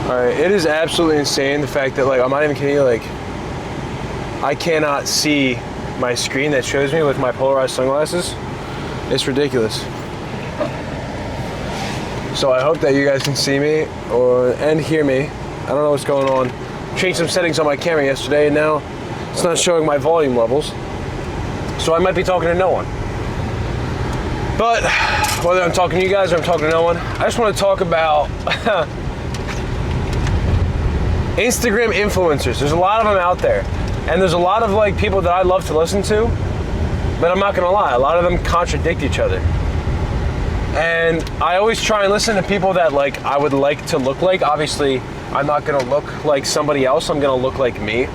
Alright, it is absolutely insane the fact that, like, I'm not even kidding you, like, I cannot see my screen that shows me with my polarized sunglasses. It's ridiculous. So I hope that you guys can see me and hear me. I don't know what's going on. Changed some settings on my camera yesterday and now it's not showing my volume levels. So I might be talking to no one. But whether I'm talking to you guys or I'm talking to no one, I just want to talk about Instagram influencers. There's a lot of them out there. And there's a lot of like people that I love to listen to, but I'm not gonna lie, a lot of them contradict each other. And I always try and listen to people that like I would like to look like. Obviously, I'm not gonna look like somebody else, I'm gonna look like me.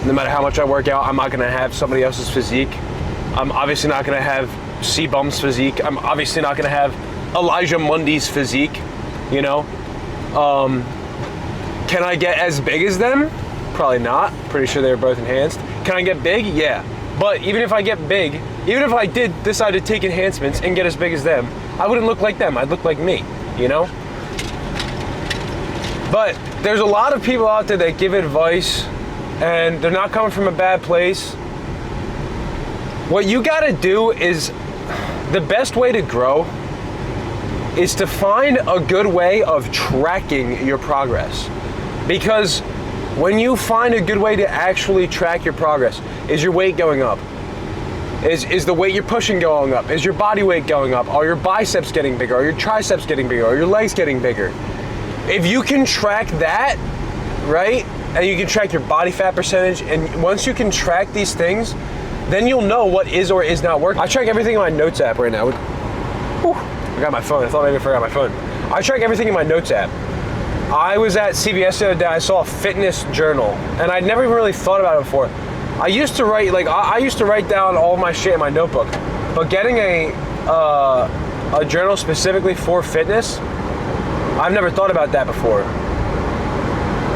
No matter how much I work out, I'm not gonna have somebody else's physique. I'm obviously not gonna have C-Bum's physique. I'm obviously not gonna have Elijah Mundy's physique, you know? Can I get as big as them? Probably not. Pretty sure they were both enhanced. Can I get big? Yeah. But even if I get big, even if I did decide to take enhancements and get as big as them, I wouldn't look like them. I'd look like me, you know? But there's a lot of people out there that give advice and they're not coming from a bad place. What you gotta do is, the best way to grow is to find a good way of tracking your progress. Because when you find a good way to actually track your progress, is your weight going up? Is the weight you're pushing going up? Is your body weight going up? Are your biceps getting bigger? Are your triceps getting bigger? Are your legs getting bigger? If you can track that, right, and you can track your body fat percentage, and once you can track these things, then you'll know what is or is not working. I track everything in my notes app right now. Whew, I got my phone. I thought maybe I forgot my phone. I track everything in my notes app. I was at CVS the other day, I saw a fitness journal, and I'd never even really thought about it before. I used to write, like, I used to write down all my shit in my notebook, but getting a journal specifically for fitness, I've never thought about that before.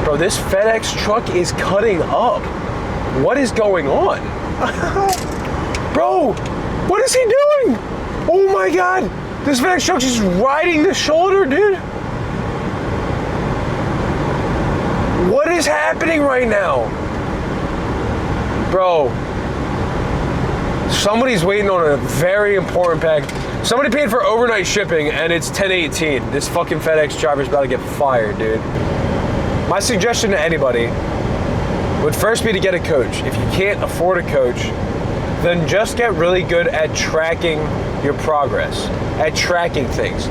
Bro, this FedEx truck is cutting up. What is going on? Bro, what is he doing? Oh my God, this FedEx truck is riding the shoulder, dude. What is happening right now? Bro, somebody's waiting on a very important package. Somebody paid for overnight shipping and it's 10:18. This fucking FedEx driver's about to get fired, dude. My suggestion to anybody would first be to get a coach. If you can't afford a coach, then just get really good at tracking your progress, at tracking things.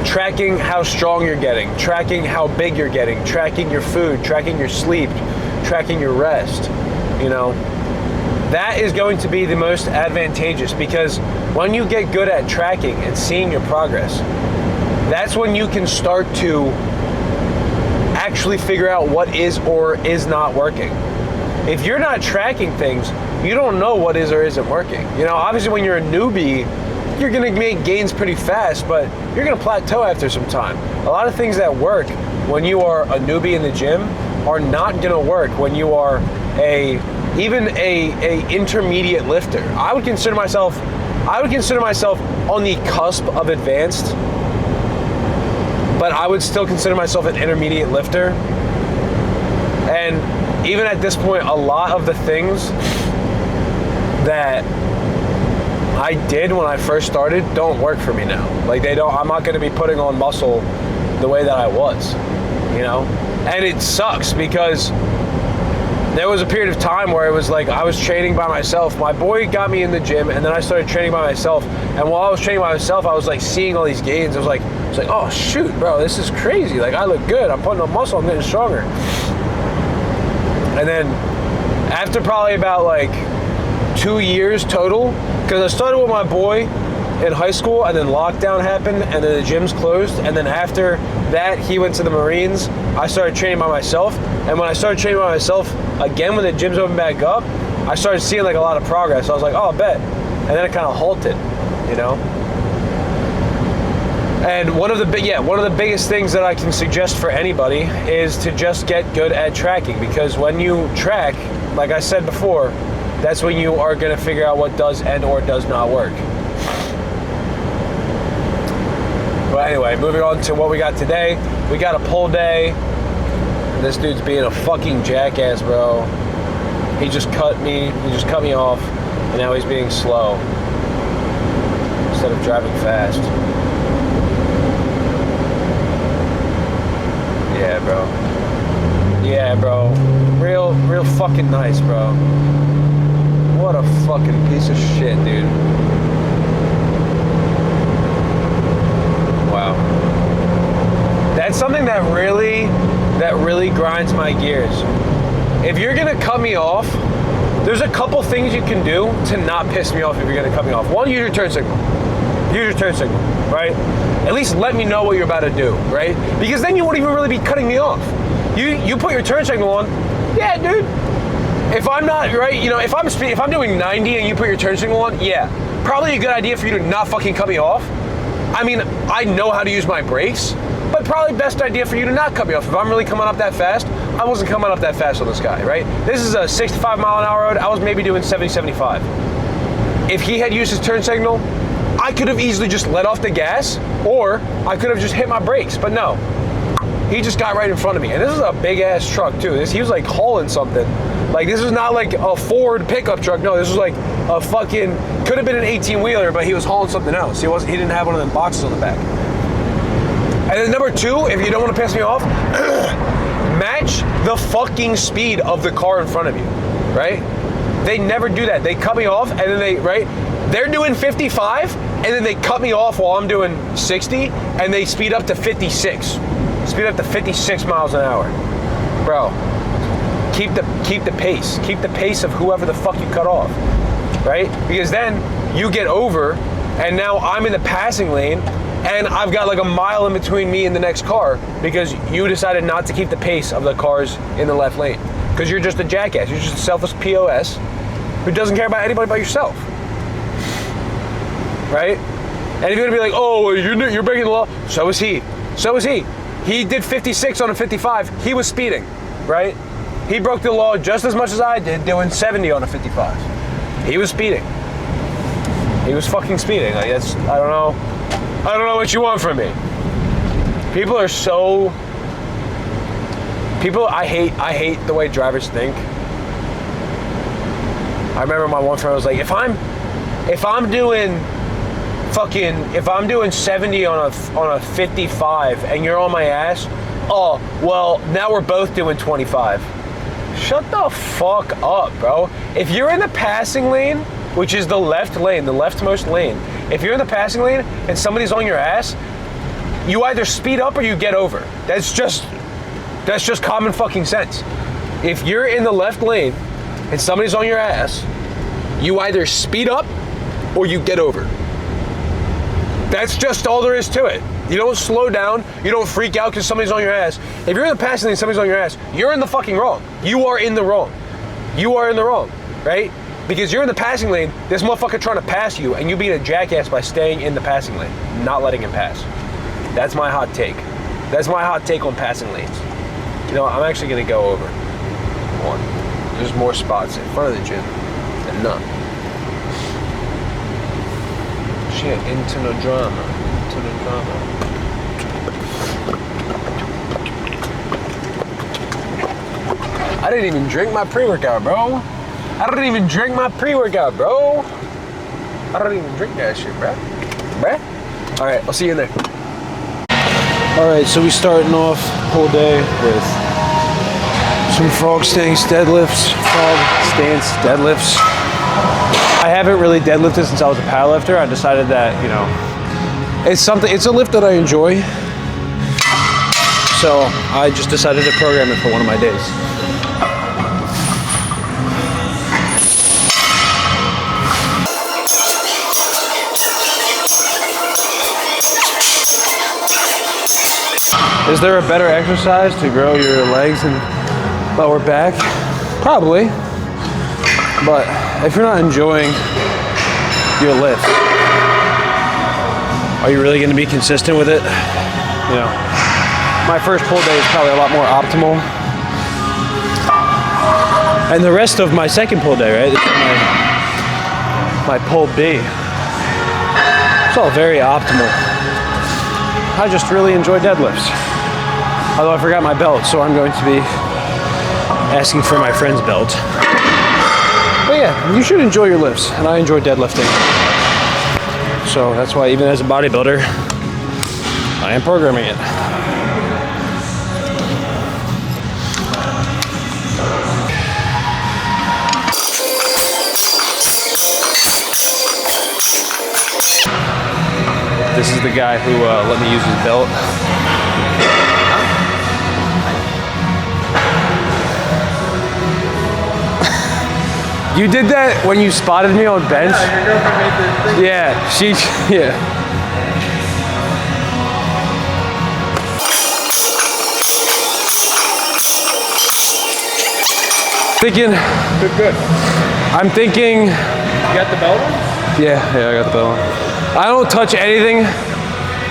Tracking how strong you're getting, tracking how big you're getting, tracking your food, tracking your sleep, tracking your rest, you know. That is going to be the most advantageous, because when you get good at tracking and seeing your progress, that's when you can start to actually figure out what is or is not working. If you're not tracking things, you don't know what is or isn't working. You know, obviously when you're a newbie, you're gonna make gains pretty fast, but you're gonna plateau after some time. A lot of things that work when you are a newbie in the gym are not gonna work when you are even a intermediate lifter. I would consider myself on the cusp of advanced, but I would still consider myself an intermediate lifter. And even at this point, a lot of the things that I did when I first started don't work for me now. Like I'm not gonna be putting on muscle the way that I was, you know? And it sucks because there was a period of time where it was like I was training by myself. My boy got me in the gym and then I started training by myself. And while I was training by myself, I was like seeing all these gains. I was like, oh shoot, bro, this is crazy. Like I look good, I'm putting on muscle, I'm getting stronger. And then after probably about like 2 years total, because I started with my boy in high school and then lockdown happened and then the gyms closed, and then after that he went to the Marines. I started training by myself, and when I started training by myself again when the gyms opened back up, I started seeing like a lot of progress. I was like, oh, I bet. And then it kind of halted, you know? And one of the biggest things that I can suggest for anybody is to just get good at tracking, because when you track, like I said before, that's when you are going to figure out what does and or does not work. But anyway, moving on to what we got today. We got a pull day. And this dude's being a fucking jackass, bro. He just cut me off, and now he's being slow instead of driving fast. Yeah, bro. Yeah, bro. Real fucking nice, bro. What a fucking piece of shit, dude. Wow. That's something that really grinds my gears. If you're gonna cut me off, there's a couple things you can do to not piss me off if you're gonna cut me off. One, use your turn signal. Use your turn signal, right? At least let me know what you're about to do, right? Because then you won't even really be cutting me off. You put your turn signal on, yeah, dude. If I'm not, right, you know, if I'm doing 90 and you put your turn signal on, yeah, probably a good idea for you to not fucking cut me off. I mean, I know how to use my brakes, but probably best idea for you to not cut me off. If I'm really coming up that fast, I wasn't coming up that fast on this guy, right? This is a 65 mile an hour road. I was maybe doing 70, 75. If he had used his turn signal, I could have easily just let off the gas, or I could have just hit my brakes, but no. He just got right in front of me. And this is a big ass truck too. He was like hauling something. Like, this is not like a Ford pickup truck. No, this was like a fucking, could have been an 18-wheeler, but he was hauling something else. He didn't have one of them boxes on the back. And then number two, if you don't want to piss me off, match the fucking speed of the car in front of you, right? They never do that. They cut me off, and then they're doing 55, and then they cut me off while I'm doing 60, and they speed up to 56. Speed up to 56 miles an hour. Bro, keep the pace. Keep the pace of whoever the fuck you cut off, right? Because then you get over, and now I'm in the passing lane, and I've got like a mile in between me and the next car because you decided not to keep the pace of the cars in the left lane. Because you're just a jackass. You're just a selfless POS who doesn't care about anybody but yourself. Right? And if you're gonna be like, oh, you're breaking the law, so is he. So is he. He did 56 on a 55. He was speeding, right? He broke the law just as much as I did doing 70 on a 55. He was speeding. He was fucking speeding. Like, that's, I don't know what you want from me. People are so... I hate the way drivers think. I remember my one friend was like, if I'm doing 70 on a 55 and you're on my ass, oh, well, now we're both doing 25. Shut the fuck up, bro. If you're in the passing lane, which is the left lane, the leftmost lane, if you're in the passing lane and somebody's on your ass, you either speed up or you get over. That's just common fucking sense. If you're in the left lane and somebody's on your ass, you either speed up or you get over. That's just all there is to it. You don't slow down. You don't freak out because somebody's on your ass. If you're in the passing lane and somebody's on your ass, you're in the fucking wrong. You are in the wrong. You are in the wrong, right? Because you're in the passing lane, this motherfucker trying to pass you, and you being a jackass by staying in the passing lane, not letting him pass. That's my hot take. That's my hot take on passing lanes. You know, I'm actually gonna go over one. There's more spots in front of the gym than none. Shit, into the drama. I didn't even drink my pre-workout, bro. I don't even drink that shit, bro. All right, I'll see you in there. All right, so we starting off whole day with some frog stance deadlifts. I haven't really deadlifted since I was a powerlifter. I decided that, you know, it's a lift that I enjoy. So I just decided to program it for one of my days. Is there a better exercise to grow your legs and lower back? Probably. But if you're not enjoying your lift, are you really going to be consistent with it? You know, my first pull day is probably a lot more optimal. And the rest of my second pull day, right? This is my pull B. It's all very optimal. I just really enjoy deadlifts. Although I forgot my belt, so I'm going to be asking for my friend's belt. But yeah, you should enjoy your lifts, and I enjoy deadlifting. So that's why even as a bodybuilder, I am programming it. This is the guy who let me use his belt. You did that when you spotted me on bench? Yeah, your girlfriend made the thing. Yeah, yeah. Thinking. Good. I'm thinking. You got the belt on? Yeah, I got the belt on. I don't touch anything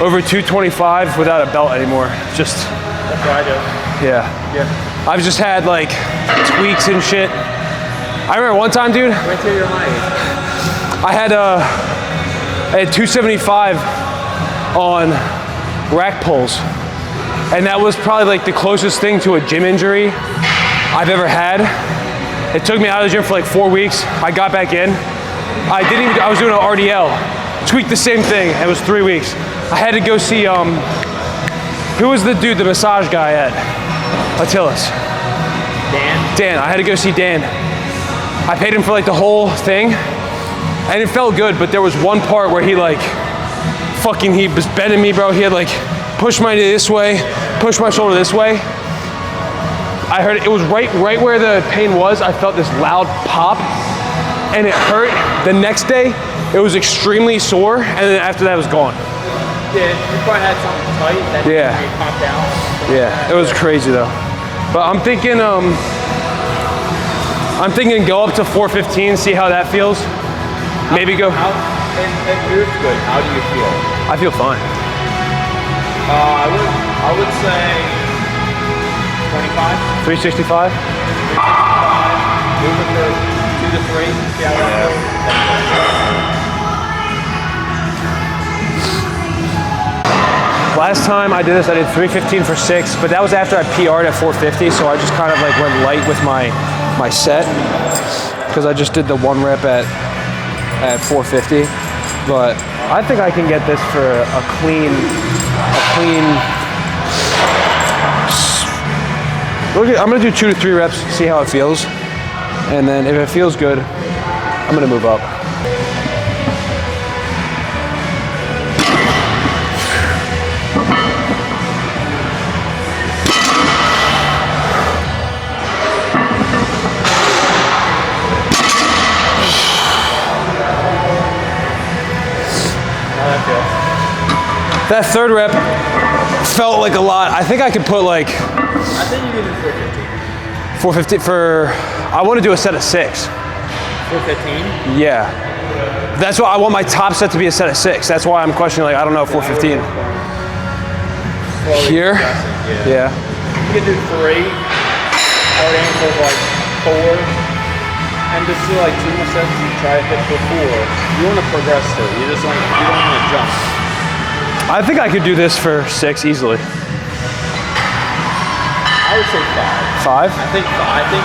over 225 without a belt anymore. Just. That's what I do. Yeah. Yeah. I've just had like tweaks and shit. I remember one time, dude. Wait till you're my age. I had 275 on rack pulls, and that was probably like the closest thing to a gym injury I've ever had. It took me out of the gym for like 4 weeks. I got back in. I was doing an RDL, tweaked the same thing. It was 3 weeks. I had to go see who was the dude, the massage guy at Attila's? Dan. I had to go see Dan. I paid him for like the whole thing, and it felt good, but there was one part where he like, he was bending me, bro. He had like pushed my knee this way, pushed my shoulder this way. I heard it was right where the pain was. I felt this loud pop, and it hurt. The next day, it was extremely sore, and then after that, it was gone. Yeah, you probably had something tight that popped out. Yeah, it was crazy though. But I'm thinking go up to 415, see how that feels. Maybe go. And here's good. How do you feel? I feel fine. I would say 25. 365? 365. Move it to 2 to 3. See how that feels. Last time I did this, I did 315 for 6, but that was after I PR'd at 450, so I just kind of like went light with my set, because I just did the 1 rep at 450. But I think I can get this for a clean. I'm gonna do 2 to 3 reps, see how it feels, and then if it feels good, I'm gonna move up. That 3rd rep felt like a lot. I think I could put like. I think you can do 415. 450 for. I want to do a set of 6. 415? Yeah. That's why I want my top set to be a set of 6. That's why I'm questioning, like, I don't know, 415. Here? Yeah. You can do 3. I would aim for like 4. And just do like 2 more sets and try to hit for 4. You want to progress through. You don't want to jump. I think I could do this for 6 easily. I would say 5. 5? I think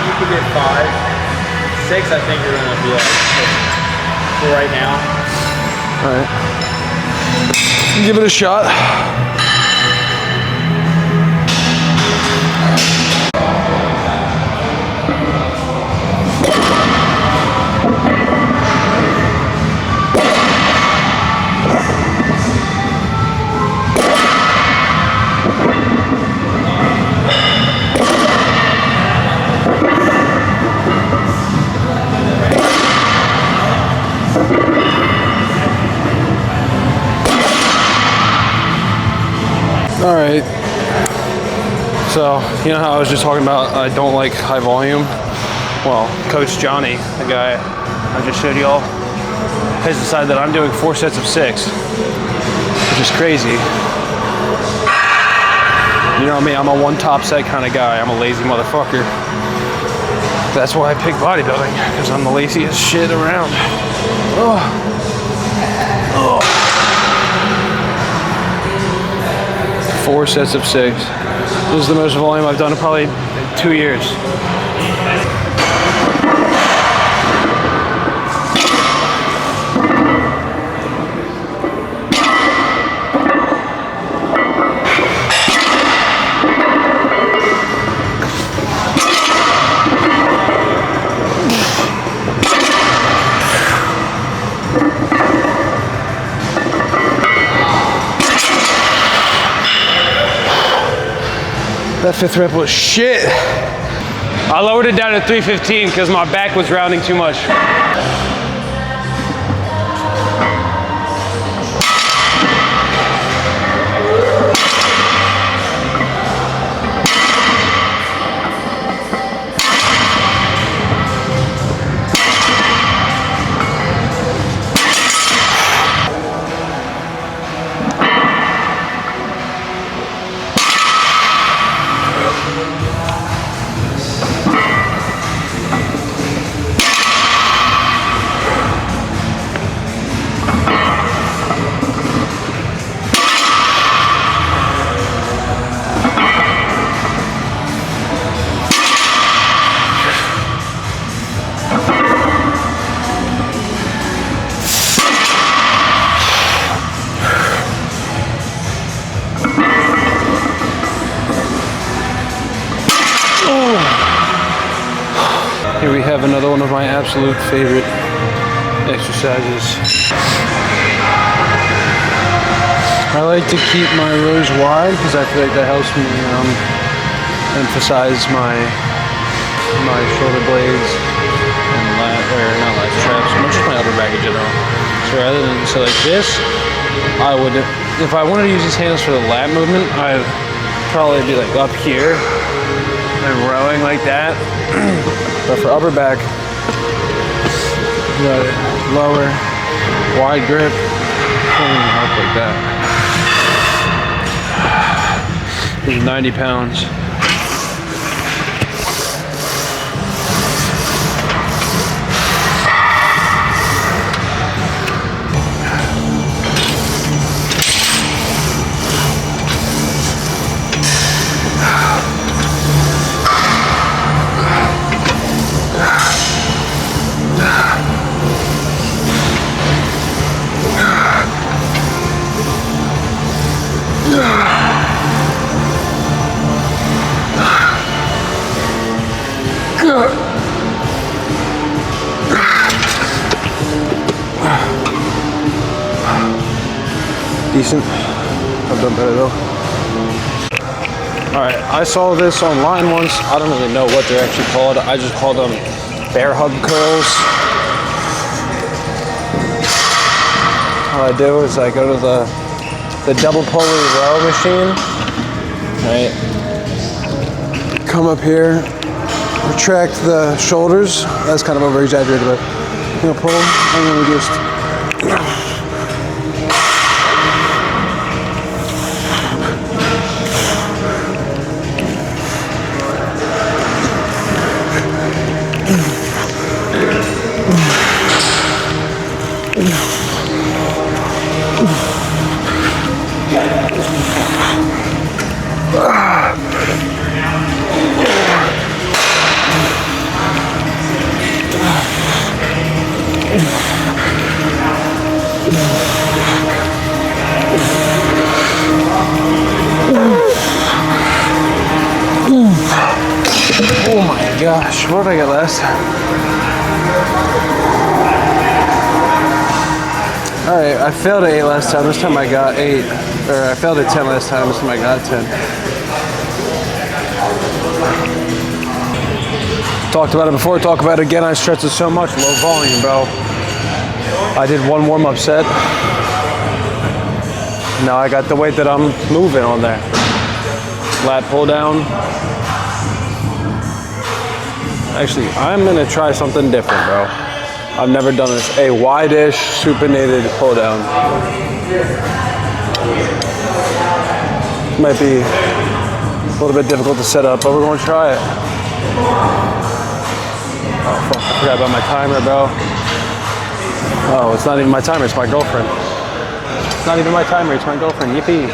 you could get 5. 6, I think you're gonna be like for right now. All right. Give it a shot. All right, so you know how I was just talking about I don't like high volume? Well, Coach Johnny, the guy I just showed y'all, has decided that I'm doing 4 sets of 6, which is crazy. You know me, I'm a 1 top set kind of guy. I'm a lazy motherfucker. That's why I pick bodybuilding, because I'm the laziest shit around. Oh. 4 sets of 6. This is the most volume I've done in probably 2 years. That 5th rep was shit. I lowered it down to 315 because my back was rounding too much. Here we have another one of my absolute favorite exercises. I like to keep my rows wide because I feel like that helps me emphasize my shoulder blades and not lat traps, just my upper back in general. So like this, I would, if I wanted to use these hands for the lat movement, I'd probably be like up here and rowing like that. But for upper back, lower, wide grip, up like that. This is 90 pounds. Decent. I've done better though. Alright, I saw this online once. I don't really know what they're actually called. I just called them bear hug curls. All I do is I go to the double pulley row machine. Right. Come up here, retract the shoulders. That's kind of over exaggerated, but you know, pull them, and then we just oh my gosh, what did I get last time? Alright, I failed at 8 last time. This time I got 8. Or I failed at 10 last time. This time I got 10. Talked about it before, talk about it again. I stretched it so much. Low volume, bro. I did one warm-up set. Now I got the weight that I'm moving on there. Lat pull down. Actually, I'm gonna try something different, bro. I've never done this. A wide-ish supinated pull down. Might be a little bit difficult to set up, but we're gonna try it. Oh, fuck, I forgot about my timer, bro. Oh, it's not even my timer, it's my girlfriend. It's not even my timer, it's my girlfriend, yippee.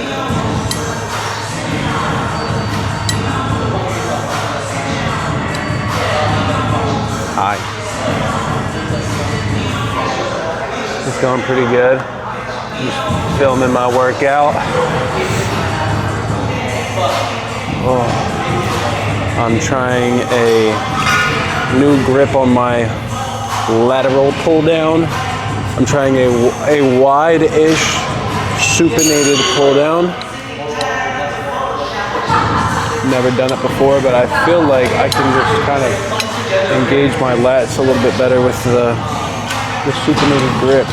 going pretty good. Just filming my workout. Oh. I'm trying a new grip on my lateral pull down. I'm trying a wide-ish supinated pull down. Never done it before, but I feel like I can just kind of engage my lats a little bit better with the supinated grip.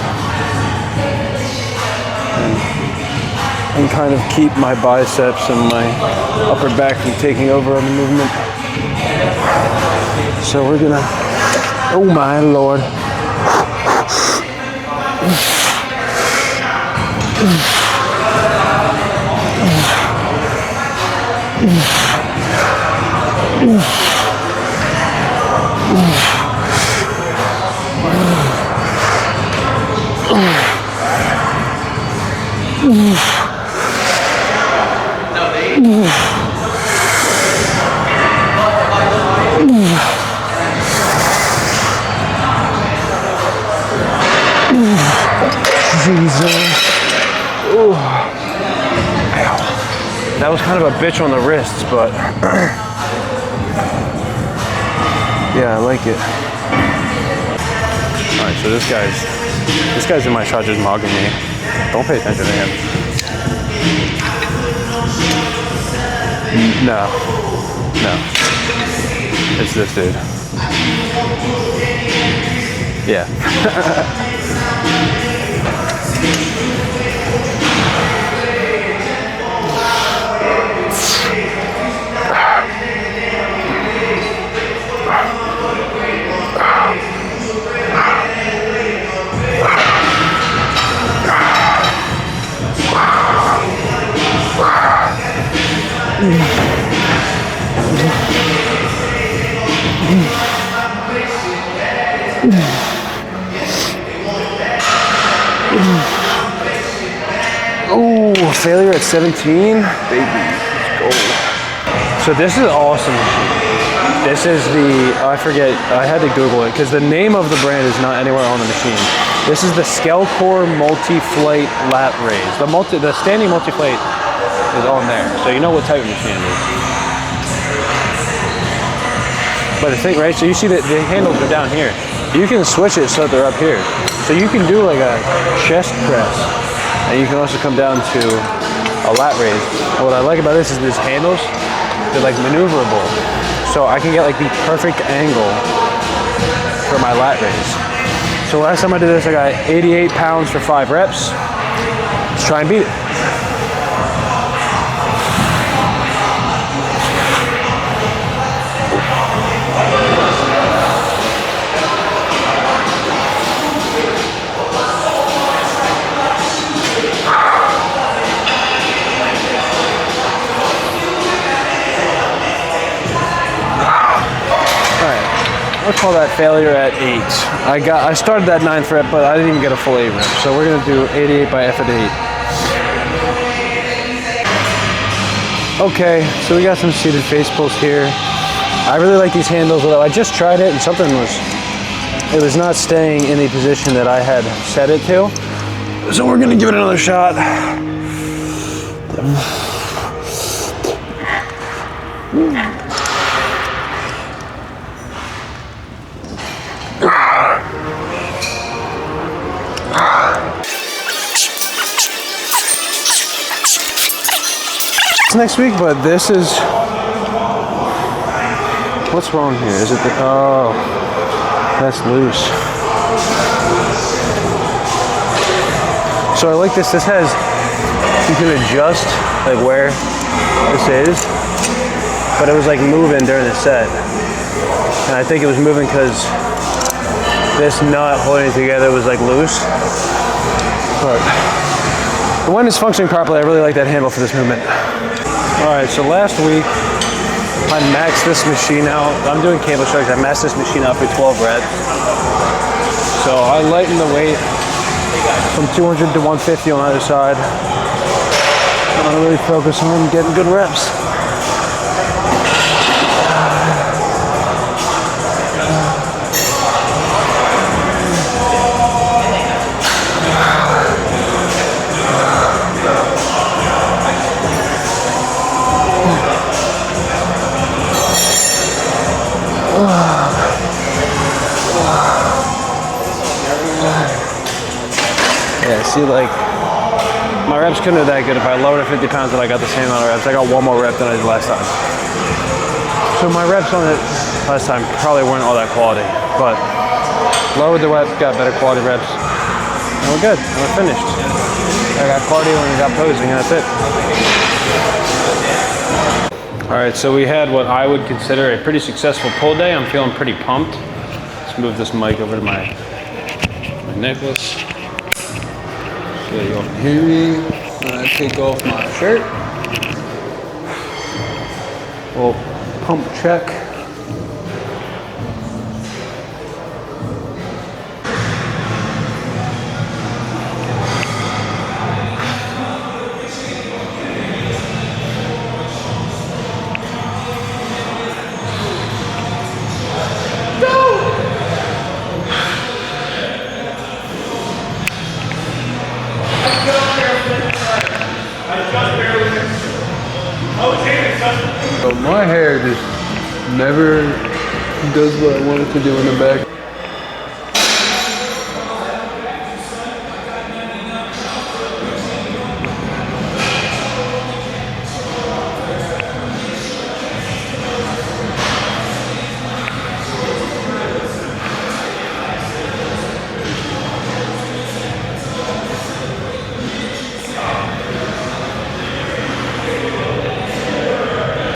And kind of keep my biceps and my upper back from taking over on the movement. So we're gonna, oh my Lord. Jesus. Ooh. Ow. That was kind of a bitch on the wrists, but yeah, I like it. Alright, so this guy's in my shot just mogging me. Don't pay attention to him. No. It's this dude. Yeah. Oh, failure at 17? Baby, let's go. So this is awesome. This is the, I forget, I had to Google it because the name of the brand is not anywhere on the machine. This is the Skellcore Multi-Flight Lat Raise. The standing multi-flight is on there, so you know what type of machine it is. But the thing, right, so you see that the handles are down here. You can switch it so that they're up here. So you can do like a chest press, and you can also come down to a lat raise. And what I like about this is these handles, they're like maneuverable. So I can get like the perfect angle for my lat raise. So last time I did this, I got 88 pounds for 5 reps. Let's try and beat it. I'll call that failure at 8. I started that 9th rep, but I didn't even get a full 8 rep. So we're gonna do 88 by F at 8. Okay, so we got some seated face pulls here. I really like these handles, although I just tried it and it was not staying in the position that I had set it to. So we're gonna give it another shot. Next week, but this is, what's wrong here? Is it the, oh, that's loose. So I like this. This has, you can adjust like where this is, but it was like moving during the set. And I think it was moving because this nut holding it together was like loose. But when it's functioning properly, I really like that handle for this movement. All right, so last week, I maxed this machine out. I'm doing cable strikes. I maxed this machine out for 12 reps. So I lightened the weight from 200 to 150 on either side. I'm gonna really focus on getting good reps. See, like, my reps couldn't have that good if I lowered 50 pounds and I got the same amount of reps. I got one more rep than I did last time. So my reps on it last time probably weren't all that quality, but lowered the reps, got better quality reps, and we're good, and we're finished. I got cardio and I got posing, and that's it. All right, so we had what I would consider a pretty successful pull day. I'm feeling pretty pumped. Let's move this mic over to my necklace. So you can hear me when I take off my shirt. Little pump check. So my hair just never does what I want it to do in the back.